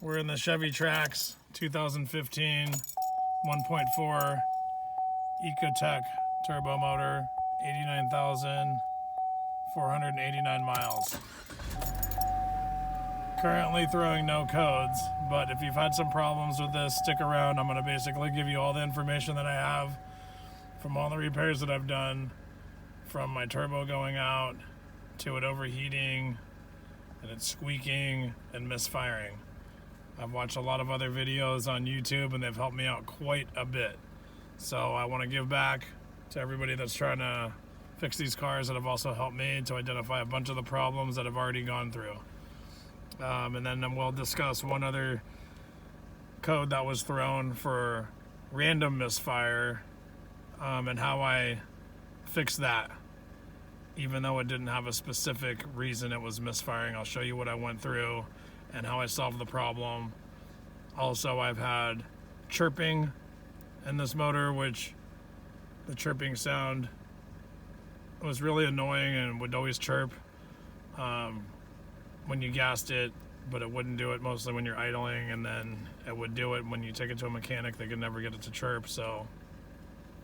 We're in the Chevy Trax 2015 1.4 Ecotec turbo motor, 89,489 miles. Currently throwing no codes, but if you've had some problems with this, stick around. I'm going to basically give you all the information that I have from all the repairs that I've done, from my turbo going out to it overheating and it's squeaking and misfiring. I've watched a lot of other videos on YouTube and they've helped me out quite a bit. So I want to give back to everybody that's trying to fix these cars that have also helped me to identify a bunch of the problems that I've already gone through. And then we'll discuss one other code that was thrown for random misfire and how I fixed that. Even though it didn't have a specific reason it was misfiring, I'll show you what I went through and how I solved the problem. Also, I've had chirping in this motor, which the chirping sound was really annoying and would always chirp when you gassed it, but it wouldn't do it mostly when you're idling, and then it would do it when you take it to a mechanic. They could never get it to chirp, so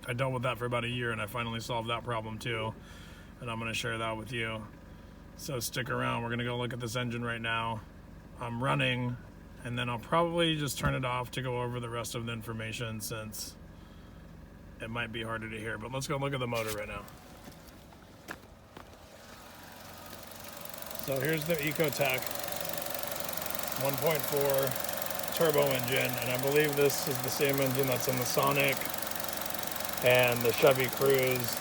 I dealt with that for about a year and I finally solved that problem too, and I'm going to share that with you. So stick around. We're going to go look at this engine right now. I'm running, and then I'll probably just turn it off to go over the rest of the information since it might be harder to hear. But let's go look at the motor right now. So here's the Ecotec 1.4 turbo engine, and I believe this is the same engine that's in the Sonic and the Chevy Cruze.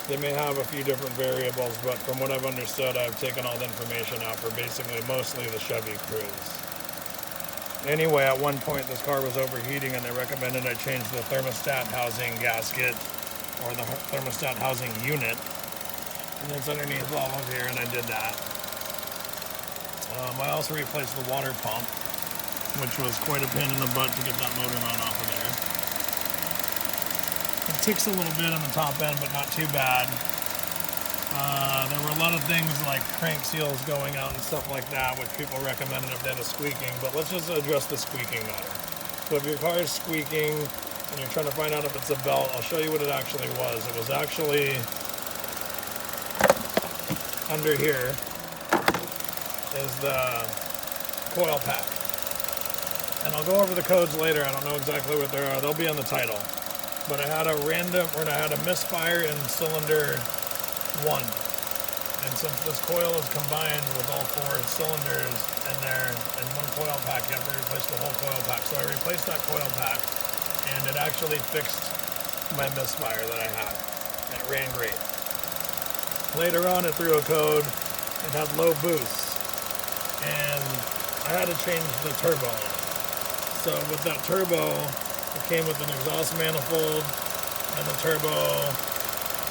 They may have a few different variables, but from what I've understood, I've taken all the information out for basically mostly the Chevy Cruze. Anyway, at one point this car was overheating and they recommended I change the thermostat housing gasket, or the thermostat housing unit, and it's underneath all of here, and I did that. I also replaced the water pump, which was quite a pain in the butt to get that motor mount off of there. It ticks a little bit on the top end, but not too bad. There were a lot of things like crank seals going out and stuff like that, which people recommended if they had a squeaking, but let's just address the squeaking matter. So if your car is squeaking and you're trying to find out if it's a belt, I'll show you what it actually was. It was actually under here is the coil pack. And I'll go over the codes later. I don't know exactly what they are. They'll be on the title. But I had a misfire in cylinder 1. And since this coil is combined with all 4 cylinders in there in one coil pack, you have to replace the whole coil pack. So I replaced that coil pack, and it actually fixed my misfire that I had. And it ran great. Later on, it threw a code. It had low boost, and I had to change the turbo on it. So with that turbo, it came with an exhaust manifold and the turbo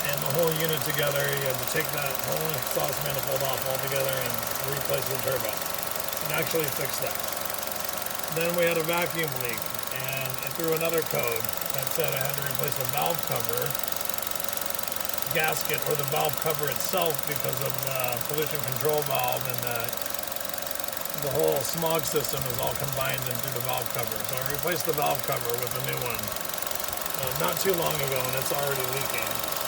and the whole unit together. You had to take that whole exhaust manifold off altogether and replace the turbo. It actually fixed that. Then we had a vacuum leak, and it threw another code that said I had to replace the valve cover gasket, or the valve cover itself, because of the pollution control valve, and the whole smog system is all combined into the valve cover. So I replaced the valve cover with a new one not too long ago, and it's already leaking.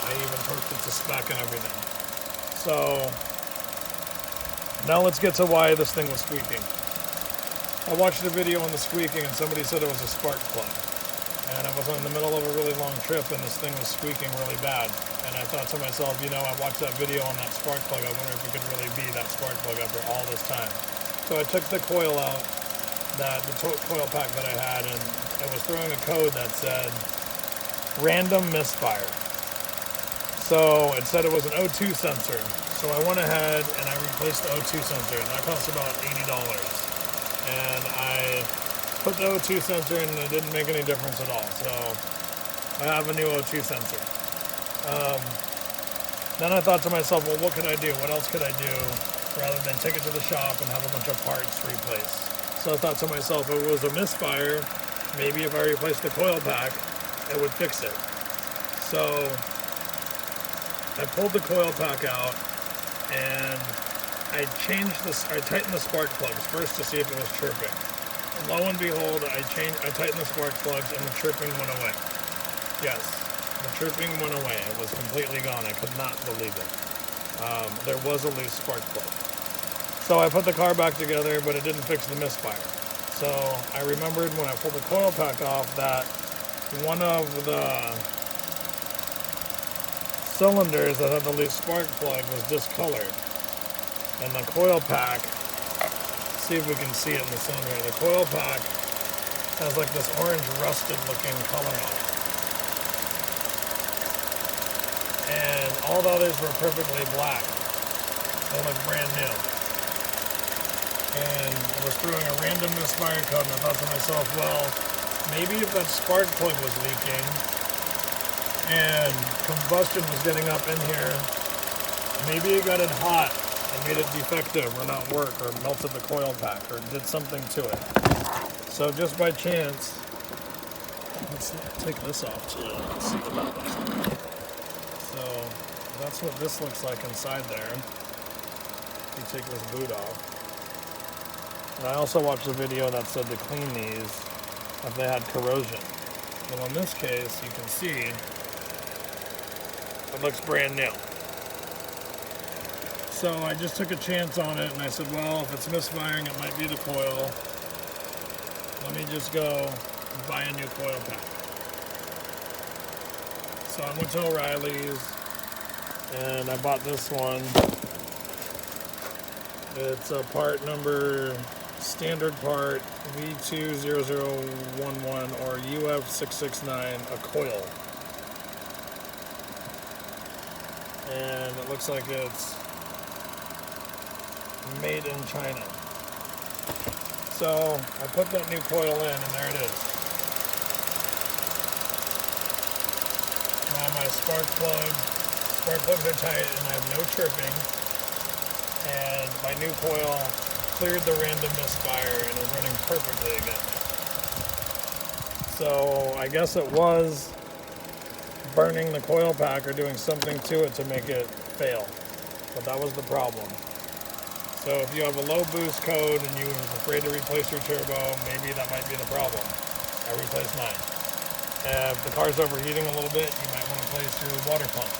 I even torqued it to spec and everything. So now let's get to why this thing was squeaking. I watched a video on the squeaking, and somebody said it was a spark plug. And I was in the middle of a really long trip, and this thing was squeaking really bad. And I thought to myself, I watched that video on that spark plug. I wonder if it could really be that spark plug after all this time. So I took the coil out, the coil pack that I had, and it was throwing a code that said random misfire. So it said it was an O2 sensor. So I went ahead and I replaced the O2 sensor, and that cost about $80. And I put the O2 sensor in, and it didn't make any difference at all. So I have a new O2 sensor. Then I thought to myself, well, what could I do? What else could I do rather than take it to the shop and have a bunch of parts replaced? So I thought to myself, if it was a misfire, maybe if I replaced the coil pack, it would fix it. So I pulled the coil pack out, and I tightened the spark plugs first to see if it was chirping. lo and behold, I tightened the spark plugs and the chirping went away. Yes, the chirping went away. It was completely gone. I could not believe it. There was a loose spark plug. So I put the car back together, but it didn't fix the misfire. So I remembered when I pulled the coil pack off that one of the cylinders that had the loose spark plug was discolored. And the coil pack, see if we can see it in the sun here, the coil pack has like this orange rusted looking color on it. And all the others were perfectly black. They look brand new. And I was throwing a random misfire code and I thought to myself, well, maybe if that spark plug was leaking and combustion was getting up in here, maybe it got it hot and made it defective or not work or melted the coil pack or did something to it. So just by chance, let's take this off too. Let's see what that looks like. So that's what this looks like inside there. You take this boot off. And I also watched a video that said to clean these if they had corrosion. Well, in this case, you can see it looks brand new. So I just took a chance on it and I said, well, if it's misfiring, it might be the coil. Let me just go buy a new coil pack. So I went to O'Reilly's and I bought this one. It's a part number, standard part V20011 or UF669, a coil. And it looks like it's made in China. So I put that new coil in and there it is. Now my spark plugs are tight and I have no chirping. And my new coil cleared the random misfire and is running perfectly again. So I guess it was burning the coil pack or doing something to it to make it fail. But that was the problem. So if you have a low boost code and you were afraid to replace your turbo, maybe that might be the problem. I replaced mine. If the car's overheating a little bit, you might want to replace your water pump.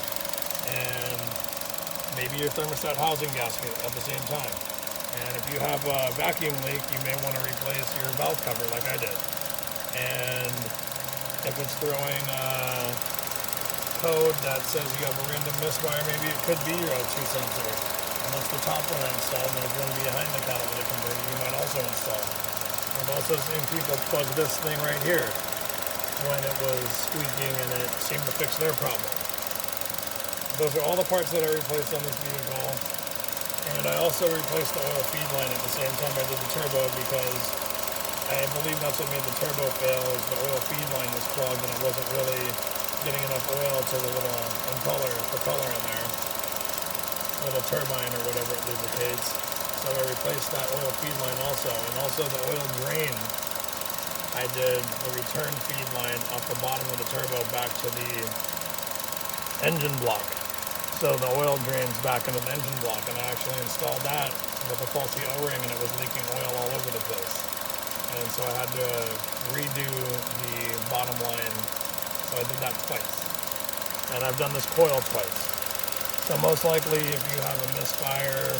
And maybe your thermostat housing gasket at the same time. And if you have a vacuum leak, you may want to replace your valve cover like I did. And if it's throwing a code that says you have a random misfire, maybe it could be your O2 sensor. And once the top one installed and it's going to be behind the catalytic converter, you might also install. I've also seen people plug this thing right here when it was squeaking and it seemed to fix their problem. Those are all the parts that I replaced on this vehicle. And I also replaced the oil feed line at the same time I did the turbo because I believe that's what made the turbo fail, is the oil feed line was clogged and it wasn't really getting enough oil to the little propeller in there, little turbine or whatever it lubricates. So I replaced that oil feed line also, and also the oil drain. I did the return feed line off the bottom of the turbo back to the engine block. So the oil drains back into the engine block, and I actually installed that with a faulty O-ring and it was leaking oil all over the place. And so I had to redo the bottom line. So I did that twice. And I've done this coil twice. So most likely if you have a misfire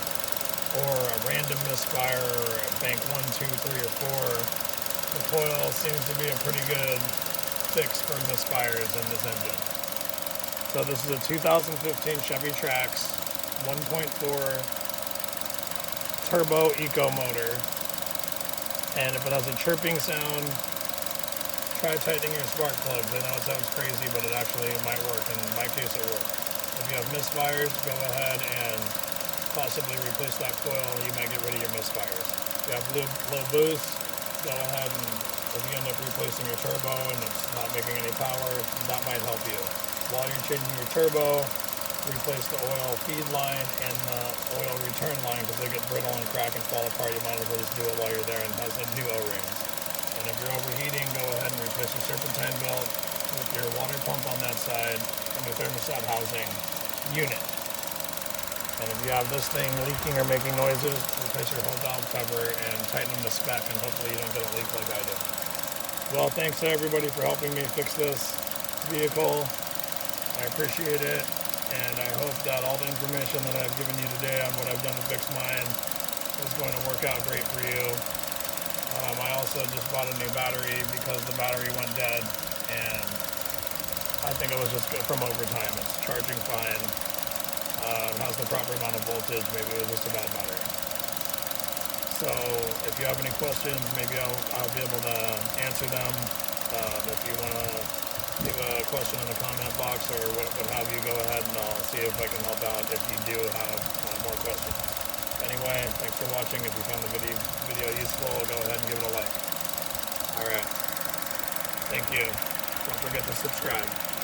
or a random misfire or a bank 1, 2, 3, or 4, the coil seems to be a pretty good fix for misfires in this engine. So this is a 2015 Chevy Trax 1.4 turbo eco motor. And if it has a chirping sound, try tightening your spark plugs. I know it sounds crazy, but it actually might work. In my case, it worked. If you have misfires, go ahead and possibly replace that coil. You might get rid of your misfires. If you have low boost, go ahead and if you end up replacing your turbo and it's not making any power, that might help you. While you're changing your turbo, replace the oil feed line and the oil return line because they get brittle and crack and fall apart. You might as well just do it while you're there and has a new O-rings. And if you're overheating, go ahead and replace your serpentine belt with your water pump on that side and your thermostat housing unit. And if you have this thing leaking or making noises, replace your whole valve cover and tighten them to spec, and hopefully you don't get a leak like I did. Well, thanks to everybody for helping me fix this vehicle. I appreciate it, and I hope that all the information that I've given you today on what I've done to fix mine is going to work out great for you. I also just bought a new battery because the battery went dead, and I think it was just good from overtime. It's charging fine, has the proper amount of voltage. Maybe it was just a bad battery. So if you have any questions, maybe I'll be able to answer them. If you want to leave a question in the comment box or what have you, go ahead and I'll see if I can help out if you do have more questions. Anyway, thanks for watching. If you found the video useful, go ahead and give it a like. Alright. Thank you. Don't forget to subscribe.